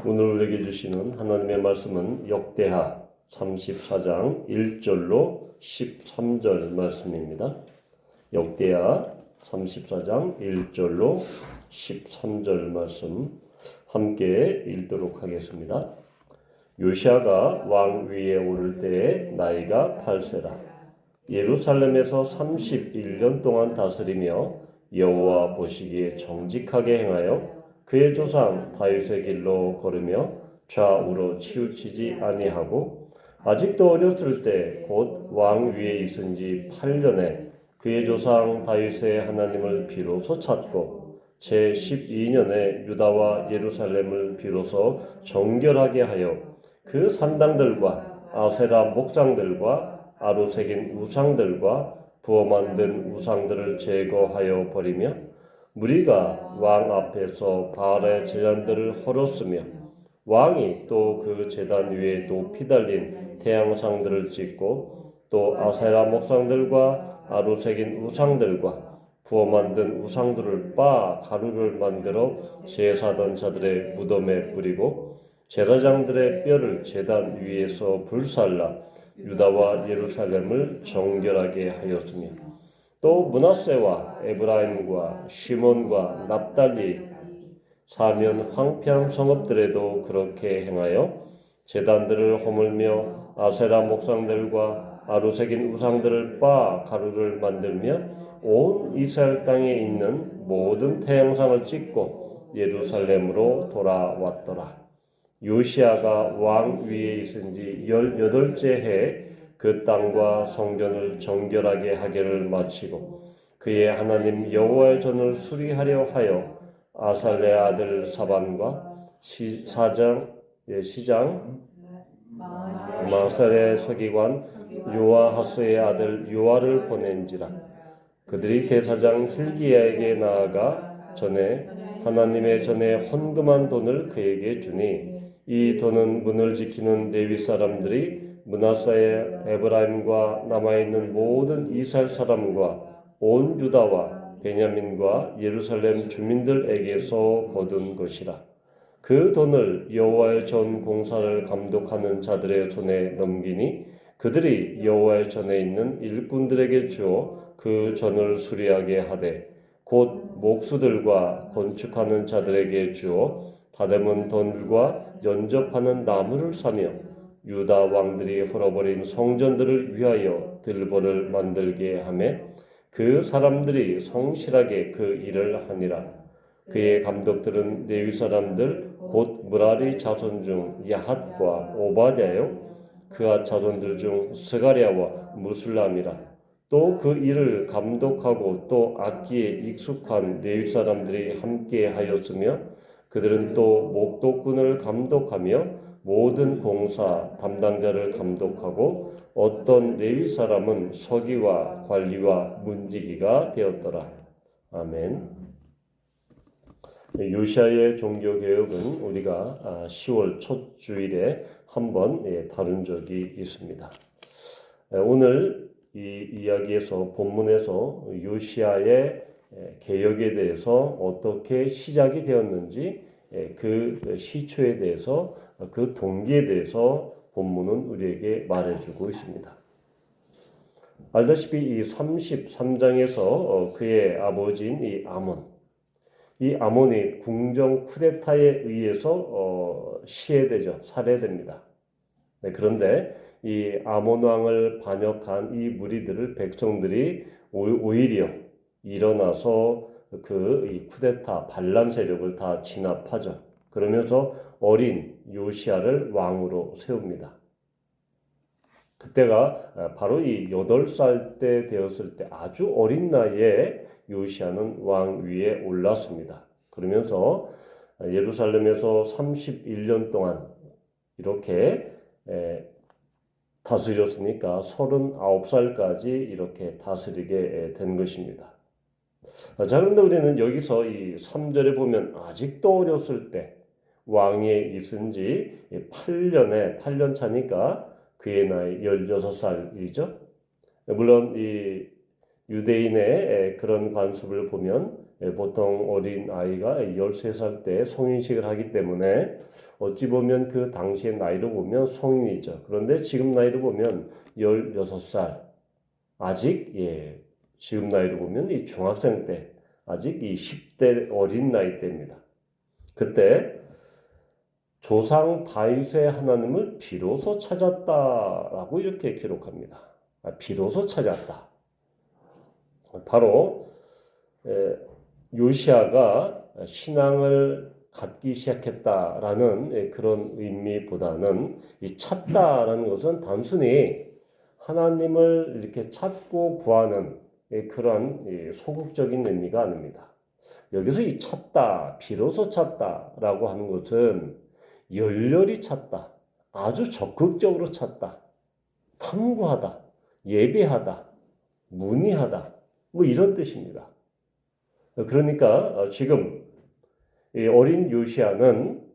오늘 우리에게 주시는 하나님의 말씀은 역대하 34장 1절로 13절 말씀입니다. 역대하 34장 1절로 13절 말씀 함께 읽도록 하겠습니다. 요시아가 왕 위에 오를 때에 나이가 8세라. 예루살렘에서 31년 동안 다스리며 여호와 보시기에 정직하게 행하여 그의 조상 다윗의 길로 걸으며 좌우로 치우치지 아니하고 아직도 어렸을 때 곧 왕 위에 있은 지 8년에 그의 조상 다윗의 하나님을 비로소 찾고 제12년에 유다와 예루살렘을 비로소 정결하게 하여 그 산당들과 아세라 목상들과 아루새긴 우상들과 부어 만든 우상들을 제거하여 버리며 무리가 왕 앞에서 바알의 제단들을 헐었으며 왕이 또 그 제단 위에 높이 달린 태양상들을 짓고 또 아세라 목상들과 아루새긴 우상들과 부어 만든 우상들을 빻아 가루를 만들어 제사던 자들의 무덤에 뿌리고 제사장들의 뼈를 제단 위에서 불살라 유다와 예루살렘을 정결하게 하였으며 또 므낫세와 에브라임과 시몬과 납달리 사면 황폐한 성읍들에도 그렇게 행하여 제단들을 허물며 아세라 목상들과 아루새긴 우상들을 빻아 가루를 만들며 온 이스라엘 땅에 있는 모든 태양상을 찍고 예루살렘으로 돌아왔더라. 요시아가 왕 위에 있은 지 18째 해에 그 땅과 성전을 정결하게 하기를 마치고 그의 하나님 여호와의 전을 수리하려 하여 아살레 아들 사반과 시장 마살의 서기관 요아하스의 아들 요아를 보낸지라. 그들이 대사장 hil기야에게 나아가 전에 하나님의 전에 헌금한 돈을 그에게 주니 이 돈은 문을 지키는 레위 사람들이 므낫세의 에브라임과 남아있는 모든 이스라엘 사람과 온 유다와 베냐민과 예루살렘 주민들에게서 거둔 것이라. 그 돈을 여호와의 전 공사를 감독하는 자들의 손에 넘기니 그들이 여호와의 전에 있는 일꾼들에게 주어 그 전을 수리하게 하되 곧 목수들과 건축하는 자들에게 주어 다듬은 돌과 연접하는 나무를 사며 유다 왕들이 헐어버린 성전들을 위하여 들보를 만들게 하며 그 사람들이 성실하게 그 일을 하니라. 그의 감독들은 레위 사람들 곧 므라리 자손 중 야핫과 오바댜요 그의 자손들 중 스가랴와 무술람이라. 또 그 일을 감독하고 또 악기에 익숙한 레위 사람들이 함께 하였으며 그들은 또 목독군을 감독하며 모든 공사 담당자를 감독하고 어떤 레위 사람은 서기와 관리와 문지기가 되었더라. 아멘. 요시아의 종교개혁은 우리가 10월 첫 주일에 한번 다룬 적이 있습니다. 오늘 이 이야기에서 본문에서 요시아의 개혁에 대해서 어떻게 시작이 되었는지 그 시초에 대해서 그 동기에 대해서 본문은 우리에게 말해주고 있습니다. 알다시피 이 33장에서 그의 아버지인 이 아몬이 궁정 쿠데타에 의해서 시해되죠. 살해됩니다. 그런데 이 아몬 왕을 반역한 이 무리들을 백성들이 오히려 일어나서 이 쿠데타 반란 세력을 다 진압하죠. 그러면서 어린 요시아를 왕으로 세웁니다. 그때가 바로 이 8살 때 되었을 때 아주 어린 나이에 요시아는 왕 위에 올랐습니다. 그러면서 예루살렘에서 31년 동안 이렇게 다스렸으니까 39살까지 이렇게 다스리게 된 것입니다. 자, 그런데 우리는 여기서 이 3절에 보면 아직도 어렸을 때 왕위에 있은 지 8년 차니까 그의 나이 16살이죠. 물론 이 유대인의 그런 관습을 보면 보통 어린 아이가 13살 때 성인식을 하기 때문에 어찌 보면 그 당시의 나이로 보면 성인이죠. 그런데 지금 나이로 보면 16살, 아직 지금 나이로 보면 이 중학생 때, 아직 이 10대 어린 나이 때입니다. 그때 조상 다윗의 하나님을 비로소 찾았다라고 이렇게 기록합니다. 비로소 찾았다. 바로 요시아가 신앙을 갖기 시작했다라는 그런 의미보다는 이 찾다라는 것은 단순히 하나님을 이렇게 찾고 구하는 그런 소극적인 의미가 아닙니다. 여기서 이 찾다, 비로소 찾다라고 하는 것은 열렬히 찾다, 아주 적극적으로 찾다, 탐구하다, 예배하다, 문의하다, 뭐 이런 뜻입니다. 그러니까 지금 어린 요시아는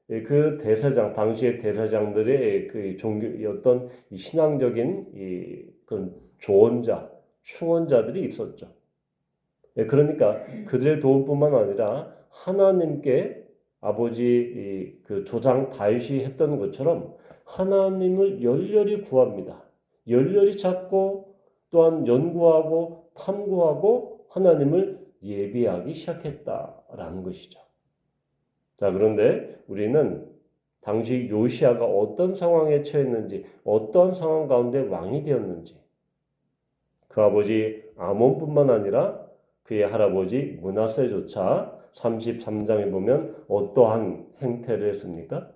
그 대사장, 당시의 대사장들의 그 종교였던 이 신앙적인 그런 조언자, 충언자들이 있었죠. 그러니까 그들의 도움뿐만 아니라 하나님께 아버지 그 조상 다윗이 했던 것처럼 하나님을 열렬히 구합니다. 열렬히 찾고 또한 연구하고 탐구하고 하나님을 예비하기 시작했다라는 것이죠. 자, 그런데 우리는 당시 요시아가 어떤 상황에 처했는지, 어떤 상황 가운데 왕이 되었는지, 그 아버지 아몬뿐만 아니라 그의 할아버지 므낫세조차 33장에 보면 어떠한 행태를 했습니까?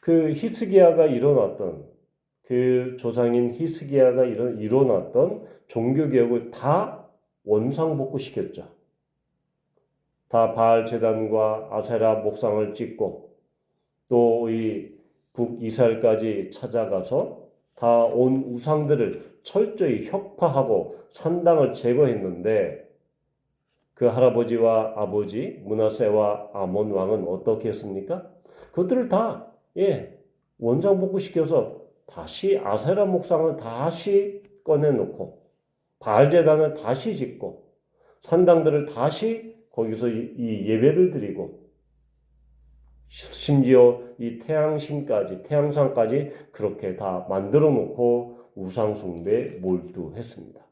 그 히스기야가 일어났던 그 조상인 히스기야가 일어났던 종교개혁을 다 원상복구시켰죠. 다 바알 제단과 아세라 목상을 찍고 또 이 북이스라엘까지 찾아가서 다 온 우상들을 철저히 혁파하고 산당을 제거했는데 그 할아버지와 아버지 므낫세와 아몬 왕은 어떻게 했습니까? 그것들을 다 원상복구시켜서 다시 아세라 목상을 다시 꺼내놓고 바알 제단을 다시 짓고 산당들을 다시 거기서 이 예배를 드리고 심지어 이 태양신까지 태양상까지 그렇게 다 만들어 놓고 우상 숭배에 몰두했습니다.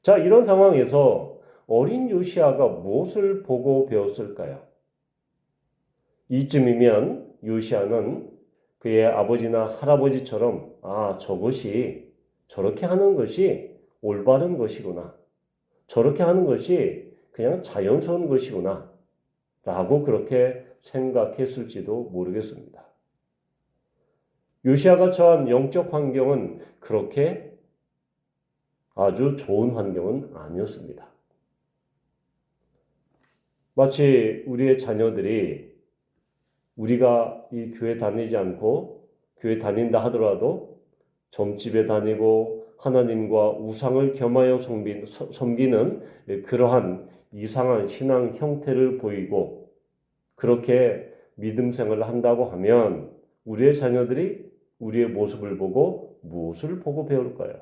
자, 이런 상황에서 어린 요시아가 무엇을 보고 배웠을까요? 이쯤이면 요시아는 그의 아버지나 할아버지처럼 저것이 저렇게 하는 것이 올바른 것이구나. 저렇게 하는 것이 그냥 자연스러운 것이구나. 라고 그렇게 생각했을지도 모르겠습니다. 요시아가 처한 영적 환경은 그렇게 아주 좋은 환경은 아니었습니다. 마치 우리의 자녀들이 우리가 이 교회 다니지 않고 교회 다닌다 하더라도 점집에 다니고 하나님과 우상을 겸하여 섬기는 그러한 이상한 신앙 형태를 보이고 그렇게 믿음 생활을 한다고 하면 우리의 자녀들이 우리의 모습을 보고 무엇을 보고 배울까요?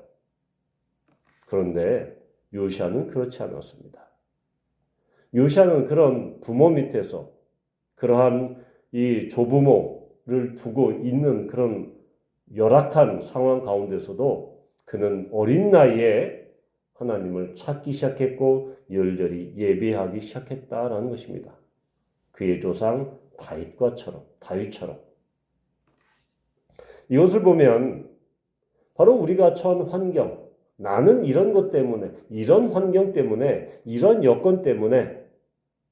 그런데 요시아는 그렇지 않았습니다. 요시아는 그런 부모 밑에서 그러한 이 조부모를 두고 있는 그런 열악한 상황 가운데서도 그는 어린 나이에 하나님을 찾기 시작했고 열렬히 예배하기 시작했다라는 것입니다. 그의 조상 다윗처럼 이것을 보면 바로 우리가 처한 환경, 나는 이런 것 때문에, 이런 환경 때문에, 이런 여건 때문에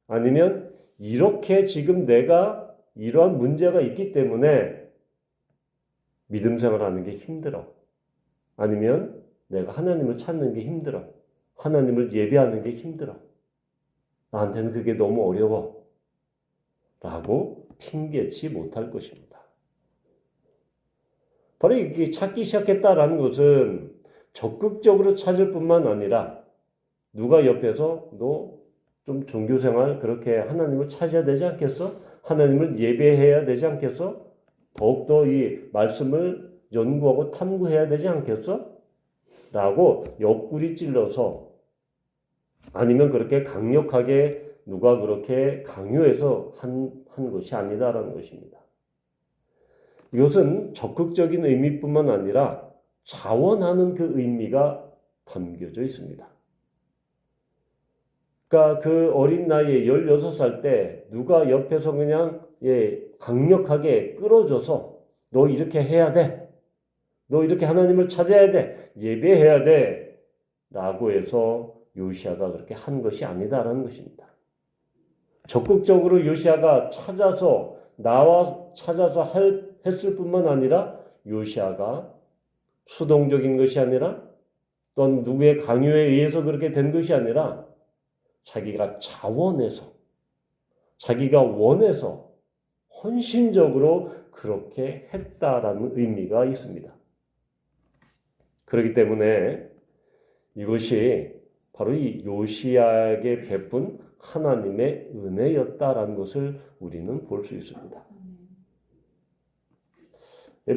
아니면 이렇게 지금 내가 이러한 문제가 있기 때문에 믿음 생활하는 게 힘들어. 아니면 내가 하나님을 찾는 게 힘들어. 하나님을 예배하는 게 힘들어. 나한테는 그게 너무 어려워. 라고 핑계치 못할 것입니다. 바로 이렇게 찾기 시작했다라는 것은 적극적으로 찾을 뿐만 아니라 누가 옆에서 너 좀 종교생활 그렇게 하나님을 찾아야 되지 않겠어? 하나님을 예배해야 되지 않겠어? 더욱더 이 말씀을 연구하고 탐구해야 되지 않겠어? 라고 옆구리 찔러서 아니면 그렇게 강력하게 누가 그렇게 강요해서 한 것이 아니다라는 것입니다. 이것은 적극적인 의미뿐만 아니라 자원하는 그 의미가 담겨져 있습니다. 그러니까 그 어린 나이에 16살 때 누가 옆에서 그냥 강력하게 끌어줘서 너 이렇게 해야 돼. 너 이렇게 하나님을 찾아야 돼. 예배해야 돼. 라고 해서 요시야가 그렇게 한 것이 아니다라는 것입니다. 적극적으로 요시야가 찾아서 했을 뿐만 아니라 요시야가 수동적인 것이 아니라 또는 누구의 강요에 의해서 그렇게 된 것이 아니라 자기가 자원해서 자기가 원해서 헌신적으로 그렇게 했다라는 의미가 있습니다. 그렇기 때문에 이것이 바로 이 요시야에게 베푼 하나님의 은혜였다라는 것을 우리는 볼 수 있습니다.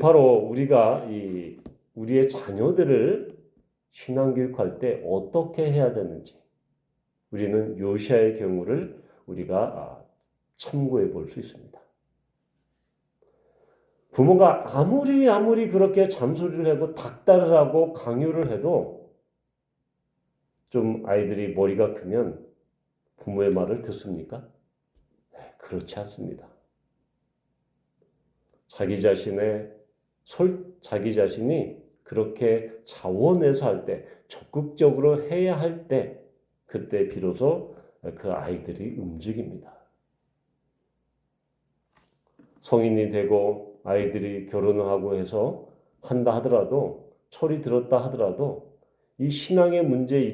바로 우리가 우리의 자녀들을 신앙교육할 때 어떻게 해야 되는지 우리는 요시야의 경우를 우리가 참고해 볼 수 있습니다. 부모가 아무리 그렇게 잔소리를 하고 닥달을 하고 강요를 해도 좀 아이들이 머리가 크면 부모의 말을 듣습니까? 그렇지 않습니다. 자기 자신이 그렇게 자원해서 할 때, 적극적으로 해야 할 때, 그때 비로소 그 아이들이 움직입니다. 성인이 되고 아이들이 결혼을 하고 해서 한다 하더라도, 철이 들었다 하더라도 이 신앙의 문제에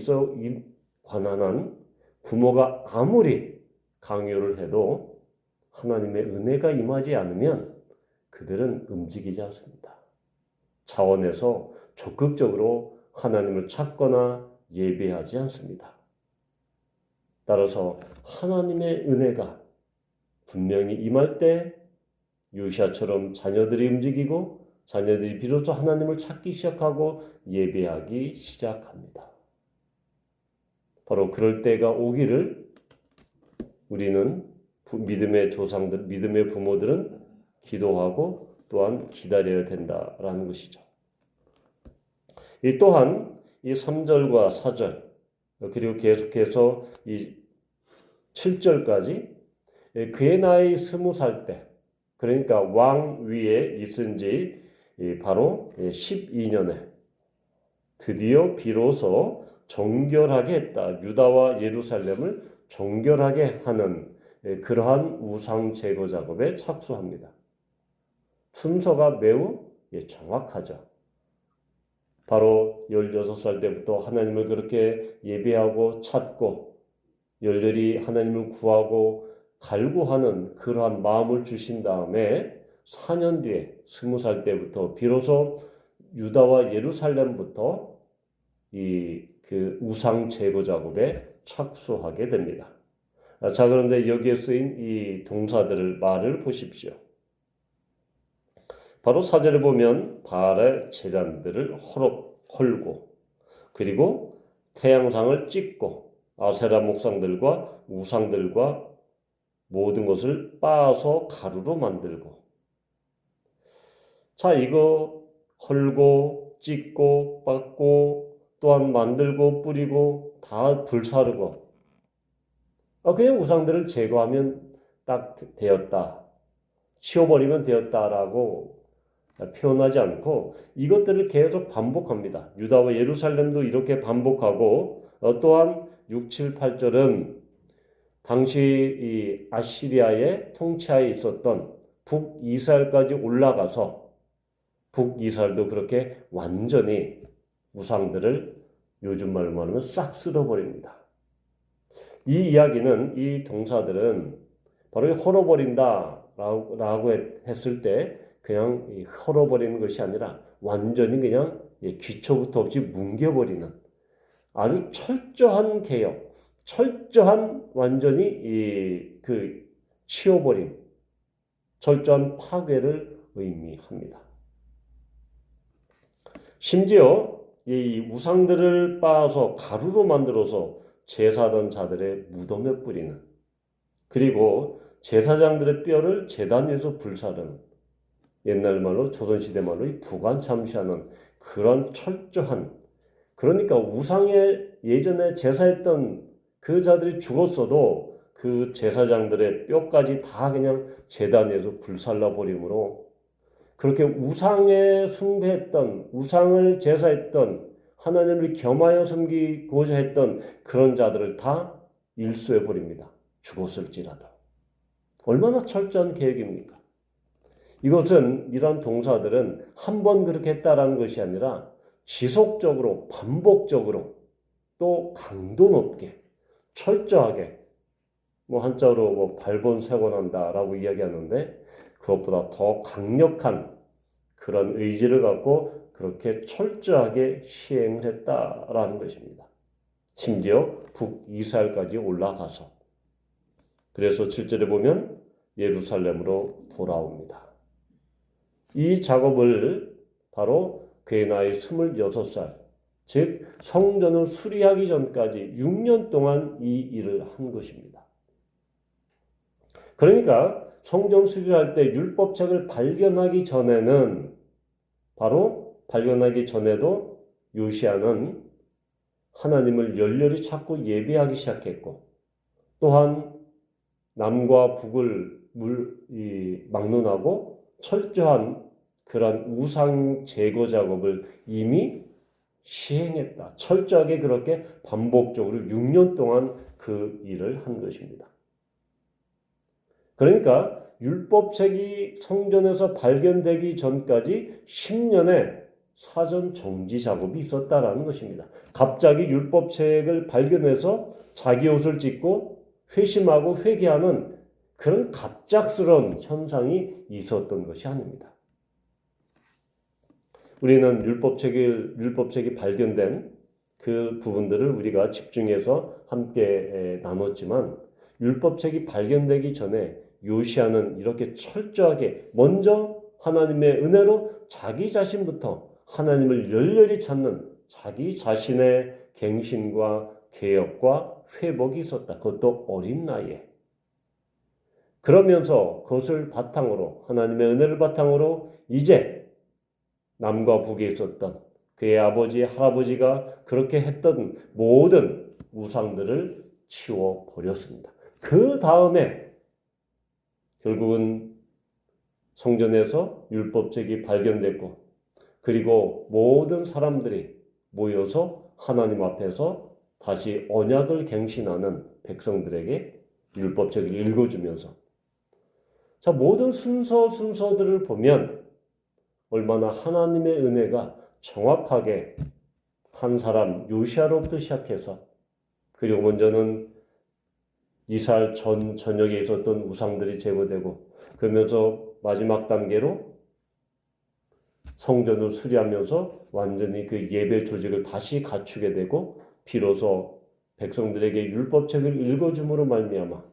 관한 부모가 아무리 강요를 해도 하나님의 은혜가 임하지 않으면 그들은 움직이지 않습니다. 자원해서 적극적으로 하나님을 찾거나 예배하지 않습니다. 따라서 하나님의 은혜가 분명히 임할 때 요시야처럼 자녀들이 움직이고 자녀들이 비로소 하나님을 찾기 시작하고 예배하기 시작합니다. 바로 그럴 때가 오기를 우리는 믿음의 조상들, 믿음의 부모들은 기도하고 또한 기다려야 된다라는 것이죠. 또한 이 3절과 4절 그리고 계속해서 이 7절까지 그의 나이 20살 때 그러니까 왕 위에 있은 지 바로 12년에 드디어 비로소 정결하게 했다. 유다와 예루살렘을 정결하게 하는 그러한 우상 제거 작업에 착수합니다. 순서가 매우 정확하죠. 바로 16살 때부터 하나님을 그렇게 예배하고 찾고 열렬히 하나님을 구하고 갈구하는 그러한 마음을 주신 다음에 4년 뒤에 20살 때부터 비로소 유다와 예루살렘부터 그 우상 제거 작업에 착수하게 됩니다. 자, 그런데 여기에 쓰인 이 동사들을 말을 보십시오. 바로 4절에 보면 바알의 제단들을 헐고 그리고 태양상을 찍고 아세라 목상들과 우상들과 모든 것을 빻아서 가루로 만들고 자 이거 헐고 찍고 빻고 또한 만들고 뿌리고 다 불사르고 그냥 우상들을 제거하면 딱 되었다. 치워버리면 되었다라고 표현하지 않고 이것들을 계속 반복합니다. 유다와 예루살렘도 이렇게 반복하고 또한 6, 7, 8절은 당시 이 아시리아의 통치하에 있었던 북이스라엘까지 올라가서 북이스라엘도 그렇게 완전히 우상들을 요즘 말로 말하면 싹 쓸어버립니다. 이 이야기는 이 동사들은 바로 헐어버린다라고 했을 때 그냥 헐어버리는 것이 아니라 완전히 그냥 기초부터 없이 뭉개버리는 아주 철저한 개혁, 철저한 완전히 그 치워버림, 철저한 파괴를 의미합니다. 심지어 이 우상들을 빻아서 가루로 만들어서 제사하던 자들의 무덤에 뿌리는, 그리고 제사장들의 뼈를 제단 위에서 불사르는, 옛날 말로 조선시대 말로 이 부관 참시하는 그런 철저한, 그러니까 우상에 예전에 제사했던 그 자들이 죽었어도 그 제사장들의 뼈까지 다 그냥 제단 위에서 불살라 버림으로, 그렇게 우상에 숭배했던, 우상을 제사했던, 하나님을 겸하여 섬기고자 했던 그런 자들을 다 일수해 버립니다. 죽었을지라도. 얼마나 철저한 계획입니까? 이것은, 이러한 동사들은 한 번 그렇게 했다라는 것이 아니라 지속적으로, 반복적으로, 또 강도 높게, 철저하게, 한자로 발본색원한다라고 이야기하는데, 그것보다 더 강력한 그런 의지를 갖고 그렇게 철저하게 시행을 했다라는 것입니다. 심지어 북이스라엘까지 올라가서, 그래서 7절에 보면 예루살렘으로 돌아옵니다. 이 작업을 바로 그의 나이 26살, 즉 성전을 수리하기 전까지 6년 동안 이 일을 한 것입니다. 그러니까 성전 수리할 때 율법책을 발견하기 전에는, 바로 발견하기 전에도 요시야는 하나님을 열렬히 찾고 예배하기 시작했고, 또한 남과 북을 막론하고 철저한 그러한 우상 제거 작업을 이미 시행했다. 철저하게 그렇게 반복적으로 6년 동안 그 일을 한 것입니다. 그러니까 율법책이 성전에서 발견되기 전까지 10년의 사전 정지 작업이 있었다라는 것입니다. 갑자기 율법책을 발견해서 자기 옷을 찢고 회심하고 회개하는 그런 갑작스러운 현상이 있었던 것이 아닙니다. 우리는 율법책이 발견된 그 부분들을 우리가 집중해서 함께 나눴지만, 율법책이 발견되기 전에 요시야는 이렇게 철저하게 먼저 하나님의 은혜로 자기 자신부터 하나님을 열렬히 찾는 자기 자신의 갱신과 개혁과 회복이 있었다. 그것도 어린 나이에. 그러면서 그것을 바탕으로, 하나님의 은혜를 바탕으로 이제 남과 북에 있었던 그의 아버지, 할아버지가 그렇게 했던 모든 우상들을 치워버렸습니다. 그 다음에 결국은 성전에서 율법책이 발견됐고, 그리고 모든 사람들이 모여서 하나님 앞에서 다시 언약을 갱신하는 백성들에게 율법책을 읽어주면서, 자, 모든 순서들을 보면 얼마나 하나님의 은혜가 정확하게 한 사람 요시야로부터 시작해서, 그리고 먼저는 이스라엘 전역에 있었던 우상들이 제거되고, 그러면서 마지막 단계로 성전을 수리하면서 완전히 그 예배 조직을 다시 갖추게 되고, 비로소 백성들에게 율법책을 읽어줌으로 말미암아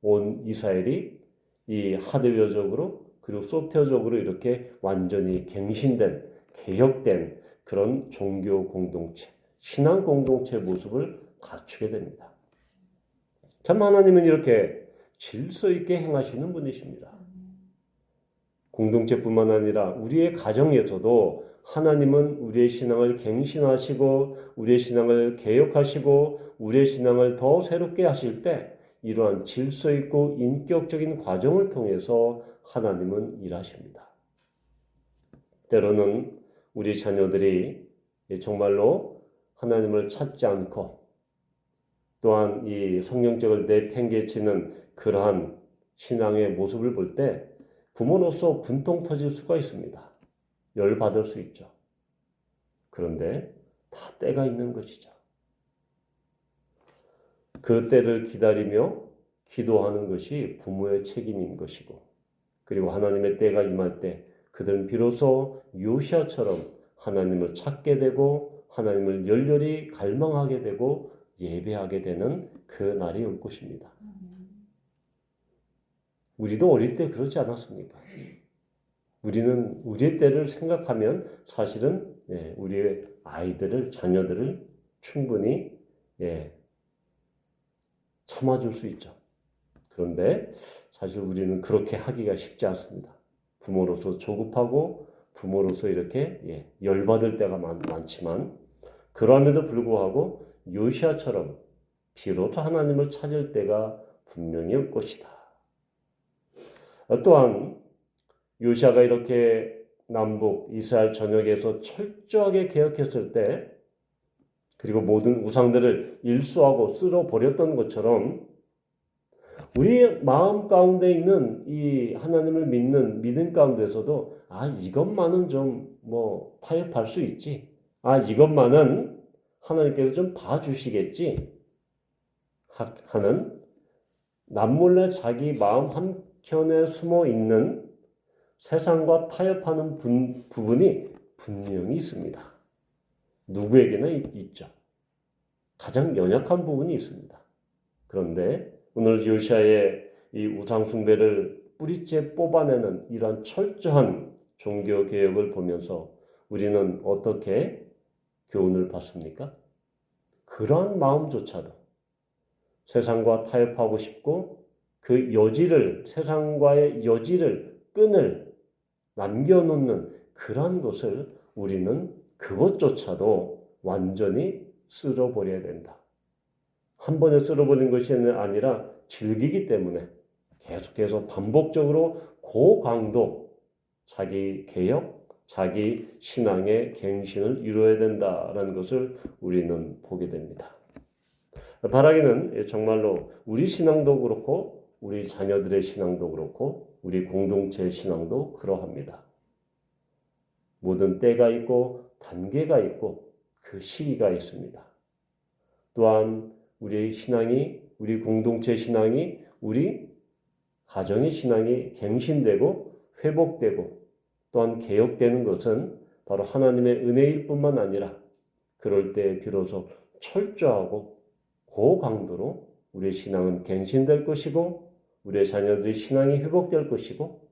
온 이스라엘이 이 하드웨어적으로 그리고 소프트웨어적으로 이렇게 완전히 갱신된, 개혁된 그런 종교 공동체, 신앙 공동체 모습을 갖추게 됩니다. 참 하나님은 이렇게 질서 있게 행하시는 분이십니다. 공동체뿐만 아니라 우리의 가정에서도 하나님은 우리의 신앙을 갱신하시고 우리의 신앙을 개혁하시고 우리의 신앙을 더 새롭게 하실 때 이러한 질서 있고 인격적인 과정을 통해서 하나님은 일하십니다. 때로는 우리 자녀들이 정말로 하나님을 찾지 않고 또한 이 성경책을 내팽개치는 그러한 신앙의 모습을 볼 때 부모로서 분통 터질 수가 있습니다. 열받을 수 있죠. 그런데 다 때가 있는 것이죠. 그 때를 기다리며 기도하는 것이 부모의 책임인 것이고, 그리고 하나님의 때가 임할 때 그들은 비로소 요시야처럼 하나님을 찾게 되고 하나님을 열렬히 갈망하게 되고 예배하게 되는 그 날이 올 것입니다. 우리도 어릴 때 그렇지 않았습니까? 우리는 우리의 때를 생각하면 사실은 우리의 아이들을, 자녀들을 충분히 참아줄 수 있죠. 그런데 사실 우리는 그렇게 하기가 쉽지 않습니다. 부모로서 조급하고 부모로서 이렇게 열받을 때가 많지만 그럼에도 불구하고 요시아처럼 비로소 하나님을 찾을 때가 분명히 올 것이다. 또한 요시아가 이렇게 남북 이스라엘 전역에서 철저하게 개혁했을 때 그리고 모든 우상들을 일수하고 쓸어버렸던 것처럼 우리의 마음 가운데 있는 이 하나님을 믿는 믿음 가운데서도 이것만은 좀 타협할 수 있지. 이것만은 하나님께서 좀 봐주시겠지 하는 남몰래 자기 마음 한켠에 숨어 있는 세상과 타협하는 부분이 분명히 있습니다. 누구에게나 있죠. 가장 연약한 부분이 있습니다. 그런데 오늘 요시아의 이 우상 숭배를 뿌리째 뽑아내는 이러한 철저한 종교 개혁을 보면서 우리는 어떻게 교훈을 받습니까? 그러한 마음조차도 세상과 타협하고 싶고 그 여지를 세상과의 여지를 끈을 남겨놓는 그러한 것을 우리는 그것조차도 완전히 쓸어버려야 된다. 한 번에 쓸어버린 것이 아니라 즐기기 때문에 계속해서 반복적으로 고강도 자기 개혁, 자기 신앙의 갱신을 이루어야 된다라는 것을 우리는 보게 됩니다. 바라기는 정말로 우리 신앙도 그렇고 우리 자녀들의 신앙도 그렇고 우리 공동체의 신앙도 그러합니다. 모든 때가 있고 단계가 있고 그 시기가 있습니다. 또한 우리의 신앙이 우리 공동체 신앙이 우리 가정의 신앙이 갱신되고 회복되고 또한 개혁되는 것은 바로 하나님의 은혜일 뿐만 아니라 그럴 때 비로소 철저하고 고강도로 우리의 신앙은 갱신될 것이고 우리의 자녀들의 신앙이 회복될 것이고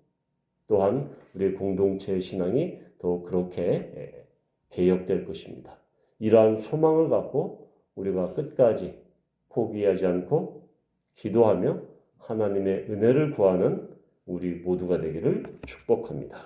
또한 우리의 공동체의 신앙이 더 그렇게 개혁될 것입니다. 이러한 소망을 갖고 우리가 끝까지 포기하지 않고 기도하며 하나님의 은혜를 구하는 우리 모두가 되기를 축복합니다.